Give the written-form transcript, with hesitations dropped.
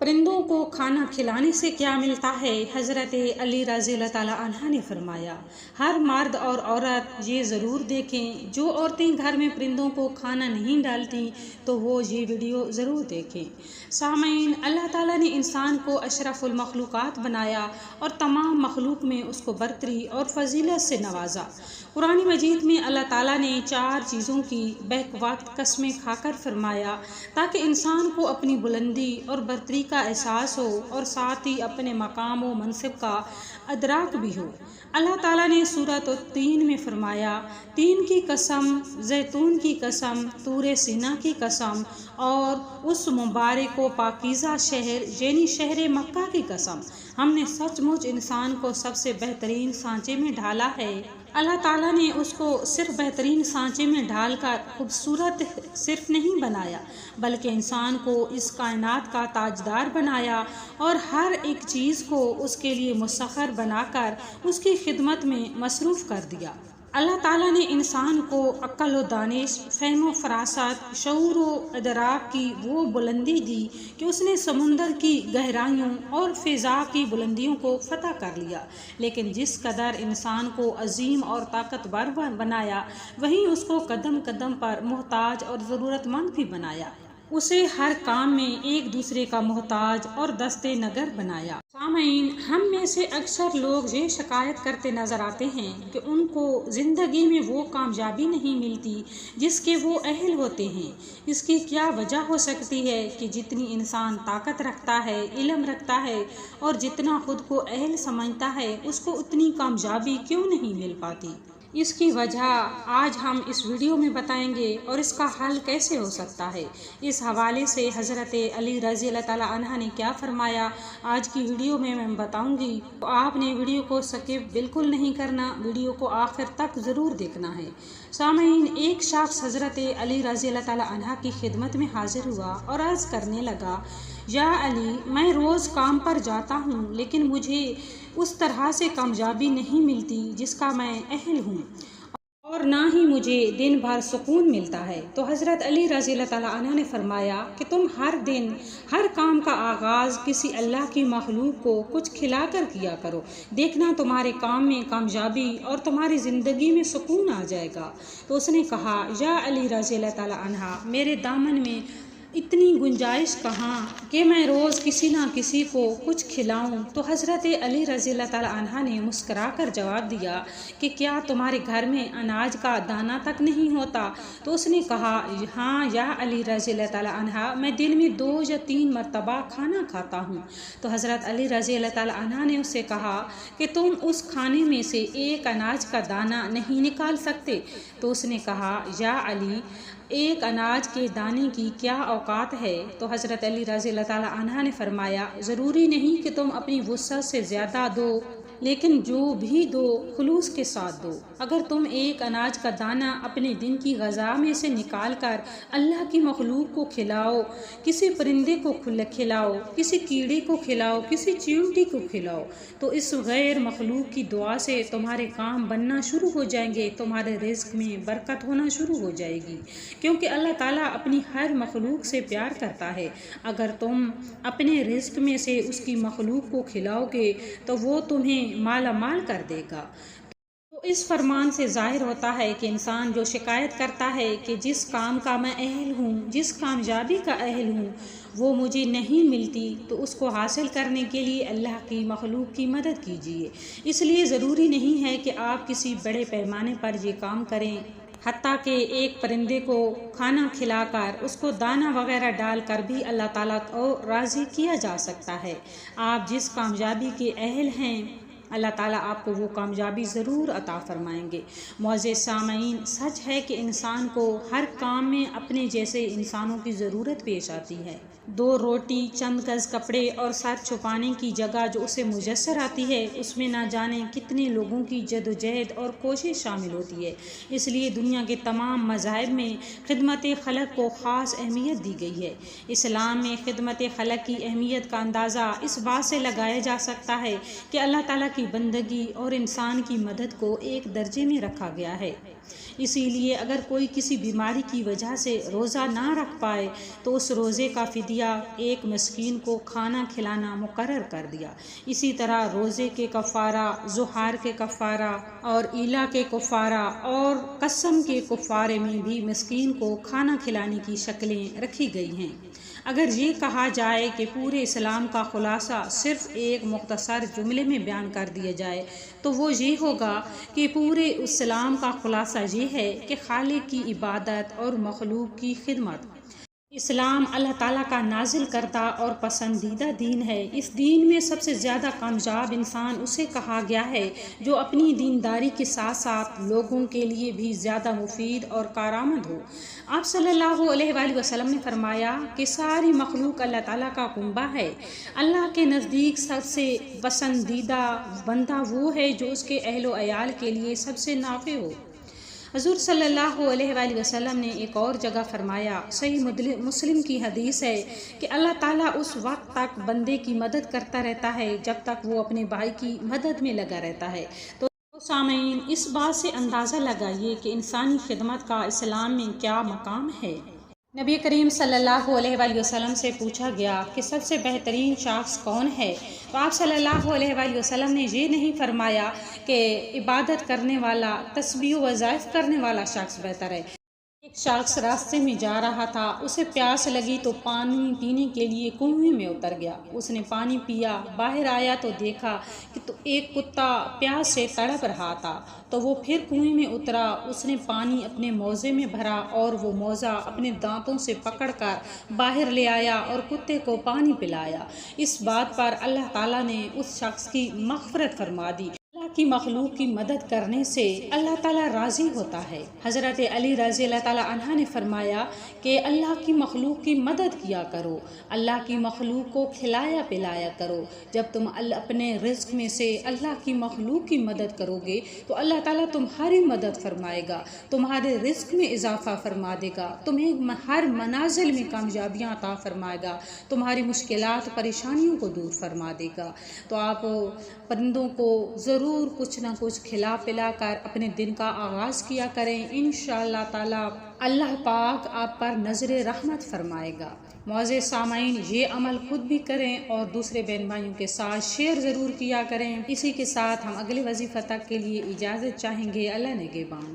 پرندوں کو کھانا کھلانے سے کیا ملتا ہے؟ حضرت علی رضی اللہ تعالیٰ عنہ نے فرمایا، ہر مرد اور عورت یہ ضرور دیکھیں، جو عورتیں گھر میں پرندوں کو کھانا نہیں ڈالتی تو وہ یہ ویڈیو ضرور دیکھیں۔ سامعین، اللہ تعالیٰ نے انسان کو اشرف المخلوقات بنایا اور تمام مخلوق میں اس کو برتری اور فضیلت سے نوازا۔ قرآن مجید میں اللہ تعالیٰ نے 4 چیزوں کی بیک وقت قسمیں کھا کر فرمایا تاکہ انسان کو اپنی بلندی اور برتری کا احساس ہو اور ساتھ ہی اپنے مقام و منصب کا ادراک بھی ہو۔ اللہ تعالیٰ نے سورۃ التین میں فرمایا، تین کی قسم، زیتون کی قسم، طور سینا کی قسم اور اس مبارک و پاکیزہ شہر یعنی شہر مکہ کی قسم، ہم نے سچ مچ انسان کو سب سے بہترین سانچے میں ڈھالا ہے۔ اللہ تعالیٰ نے اس کو صرف بہترین سانچے میں ڈھال کر خوبصورت صرف نہیں بنایا بلکہ انسان کو اس کائنات کا تاجدار بنایا اور ہر ایک چیز کو اس کے لیے مسخر بنا کر اس کی خدمت میں مصروف کر دیا۔ اللہ تعالیٰ نے انسان کو عقل و دانش، فہم و فراست، شعور و ادراک کی وہ بلندی دی کہ اس نے سمندر کی گہرائیوں اور فضا کی بلندیوں کو فتح کر لیا، لیکن جس قدر انسان کو عظیم اور طاقتور بنایا وہیں اس کو قدم قدم پر محتاج اور ضرورت مند بھی بنایا، اسے ہر کام میں ایک دوسرے کا محتاج اور دست نگر بنایا۔ سامعین، ہم میں سے اکثر لوگ یہ شکایت کرتے نظر آتے ہیں کہ ان کو زندگی میں وہ کامیابی نہیں ملتی جس کے وہ اہل ہوتے ہیں۔ اس کی کیا وجہ ہو سکتی ہے کہ جتنی انسان طاقت رکھتا ہے، علم رکھتا ہے اور جتنا خود کو اہل سمجھتا ہے، اس کو اتنی کامیابی کیوں نہیں مل پاتی؟ اس کی وجہ آج ہم اس ویڈیو میں بتائیں گے اور اس کا حل کیسے ہو سکتا ہے۔ اس حوالے سے حضرت علی رضی اللہ تعالیٰ عنہ نے کیا فرمایا آج کی ویڈیو میں بتاؤں گی، تو آپ نے ویڈیو کو سکپ بالکل نہیں کرنا، ویڈیو کو آخر تک ضرور دیکھنا ہے۔ سامعین، ایک شخص حضرت علی رضی اللہ تعالیٰ عنہ کی خدمت میں حاضر ہوا اور عرض کرنے لگا، یا علی، میں روز کام پر جاتا ہوں لیکن مجھے اس طرح سے کامیابی نہیں ملتی جس کا میں اہل ہوں، اور نہ ہی مجھے دن بھر سکون ملتا ہے۔ تو حضرت علی رضی اللہ تعالیٰ عنہ نے فرمایا کہ تم ہر دن ہر کام کا آغاز کسی اللہ کی مخلوق کو کچھ کھلا کر کیا کرو، دیکھنا تمہارے کام میں کامیابی اور تمہاری زندگی میں سکون آ جائے گا۔ تو اس نے کہا، یا علی رضی اللہ تعالیٰ عنہ، میرے دامن میں اتنی گنجائش کہاں کہ میں روز کسی نہ کسی کو کچھ کھلاؤں؟ تو حضرت علی رضی اللہ تعالیٰ عنہ نے مسکرا کر جواب دیا کہ کیا تمہارے گھر میں اناج کا دانہ تک نہیں ہوتا؟ تو اس نے کہا، ہاں یا علی رضی اللہ تعالیٰ عنہ، میں دن میں 2 یا 3 مرتبہ کھانا کھاتا ہوں۔ تو حضرت علی رضی اللہ تعالیٰ عنہ نے اس سے کہا کہ تم اس کھانے میں سے ایک اناج کا دانہ نہیں نکال سکتے؟ تو اس نے کہا، یا علی، ایک اناج کے دانے کی کیا اوقات ہے؟ تو حضرت علی رضی اللہ تعالیٰ عنہ نے فرمایا، ضروری نہیں کہ تم اپنی وسعت سے زیادہ دو، لیکن جو بھی دو خلوص کے ساتھ دو۔ اگر تم ایک اناج کا دانہ اپنے دن کی غذا میں سے نکال کر اللہ کی مخلوق کو کھلاؤ، کسی پرندے کو کھلاؤ، کسی کیڑے کو کھلاؤ، کسی چیونٹی کو کھلاؤ، تو اس غیر مخلوق کی دعا سے تمہارے کام بننا شروع ہو جائیں گے، تمہارے رزق میں برکت ہونا شروع ہو جائے گی، کیونکہ اللہ تعالیٰ اپنی ہر مخلوق سے پیار کرتا ہے۔ اگر تم اپنے رزق میں سے اس کی مخلوق کو کھلاؤ گے تو وہ تمہیں مالا مال کر دے گا۔ تو اس فرمان سے ظاہر ہوتا ہے کہ انسان جو شکایت کرتا ہے کہ جس کام کا میں اہل ہوں، جس کامیابی کا اہل ہوں، وہ مجھے نہیں ملتی، تو اس کو حاصل کرنے کے لیے اللہ کی مخلوق کی مدد کیجیے۔ اس لیے ضروری نہیں ہے کہ آپ کسی بڑے پیمانے پر یہ کام کریں، حتیٰ کہ ایک پرندے کو کھانا کھلا کر اس کو دانہ وغیرہ ڈال کر بھی اللہ تعالیٰ کو راضی کیا جا سکتا ہے۔ آپ جس کامیابی کے اہل ہیں، اللہ تعالیٰ آپ کو وہ کامیابی ضرور عطا فرمائیں گے۔ معزز سامعین، سچ ہے کہ انسان کو ہر کام میں اپنے جیسے انسانوں کی ضرورت پیش آتی ہے۔ 2 روٹی، چند گز کپڑے اور سر چھپانے کی جگہ جو اسے میسر آتی ہے، اس میں نہ جانے کتنے لوگوں کی جدوجہد اور کوشش شامل ہوتی ہے۔ اس لیے دنیا کے تمام مذاہب میں خدمت خلق کو خاص اہمیت دی گئی ہے۔ اسلام میں خدمت خلق کی اہمیت کا اندازہ اس بات سے لگایا جا سکتا ہے کہ اللہ تعالیٰ کی بندگی اور انسان کی مدد کو ایک درجے میں رکھا گیا ہے۔ اسی لیے اگر کوئی کسی بیماری کی وجہ سے روزہ نہ رکھ پائے تو اس روزے کا فدیہ ایک مسکین کو کھانا کھلانا مقرر کر دیا۔ اسی طرح روزے کے کفارہ، ظہار کے کفارہ اور ایلا کے کفارہ اور قسم کے کفارے میں بھی مسکین کو کھانا کھلانے کی شکلیں رکھی گئی ہیں۔ اگر یہ کہا جائے کہ پورے اسلام کا خلاصہ صرف ایک مختصر جملے میں بیان کر دیا جائے تو وہ یہ ہوگا کہ پورے اسلام کا خلاصہ یہ ہے کہ خالق کی عبادت اور مخلوق کی خدمت۔ اسلام اللہ تعالیٰ کا نازل کردہ اور پسندیدہ دین ہے۔ اس دین میں سب سے زیادہ کامیاب انسان اسے کہا گیا ہے جو اپنی دینداری کے ساتھ ساتھ لوگوں کے لیے بھی زیادہ مفید اور کارآمد ہو۔ آپ صلی اللہ علیہ وآلہ وسلم نے فرمایا کہ ساری مخلوق اللہ تعالیٰ کا کنبہ ہے۔ اللہ کے نزدیک سب سے پسندیدہ بندہ وہ ہے جو اس کے اہل و عیال کے لیے سب سے نافع ہو۔ حضور صلی اللہ علیہ وآلہ وسلم نے ایک اور جگہ فرمایا، صحیح مسلم کی حدیث ہے کہ اللہ تعالیٰ اس وقت تک بندے کی مدد کرتا رہتا ہے جب تک وہ اپنے بھائی کی مدد میں لگا رہتا ہے۔ تو سامعین، اس بات سے اندازہ لگائیے کہ انسانی خدمت کا اسلام میں کیا مقام ہے۔ نبی کریم صلی اللہ علیہ وآلہ وسلم سے پوچھا گیا کہ سب سے بہترین شخص کون ہے، تو آپ صلی اللہ علیہ وآلہ وسلم نے یہ نہیں فرمایا کہ عبادت کرنے والا، تسبیح و وظائف کرنے والا شخص بہتر ہے۔ ایک شخص راستے میں جا رہا تھا، اسے پیاس لگی تو پانی پینے کے لیے کنویں میں اتر گیا۔ اس نے پانی پیا، باہر آیا تو دیکھا کہ ایک کتا پیاس سے تڑپ رہا تھا، تو وہ پھر کنویں میں اترا۔ اس نے پانی اپنے موزے میں بھرا اور وہ موزہ اپنے دانتوں سے پکڑ کر باہر لے آیا اور کتے کو پانی پلایا۔ اس بات پر اللہ تعالیٰ نے اس شخص کی مغفرت فرما دی۔ اللہ کی مخلوق کی مدد کرنے سے اللہ تعالیٰ راضی ہوتا ہے۔ حضرت علی رضی اللہ تعالیٰ عنہ نے فرمایا کہ اللہ کی مخلوق کی مدد کیا کرو، اللہ کی مخلوق کو کھلایا پلایا کرو۔ جب تم اپنے رزق میں سے اللہ کی مخلوق کی مدد کرو گے تو اللہ تعالیٰ تمہاری مدد فرمائے گا، تمہارے رزق میں اضافہ فرما دے گا، تمہیں ہر منازل میں کامیابیاں عطا فرمائے گا، تمہاری مشکلات پریشانیوں کو دور فرما دے گا۔ تو آپ پرندوں کو ضرور کچھ نہ کچھ کھلا پلا کر اپنے دن کا آغاز کیا کریں۔ انشاءاللہ تعالیٰ اللہ پاک آپ پر نظر رحمت فرمائے گا۔ معزز سامعین، یہ عمل خود بھی کریں اور دوسرے بہن بھائیوں کے ساتھ شیئر ضرور کیا کریں۔ اسی کے ساتھ ہم اگلے وظیفہ تک کے لیے اجازت چاہیں گے۔ اللہ نگہبان۔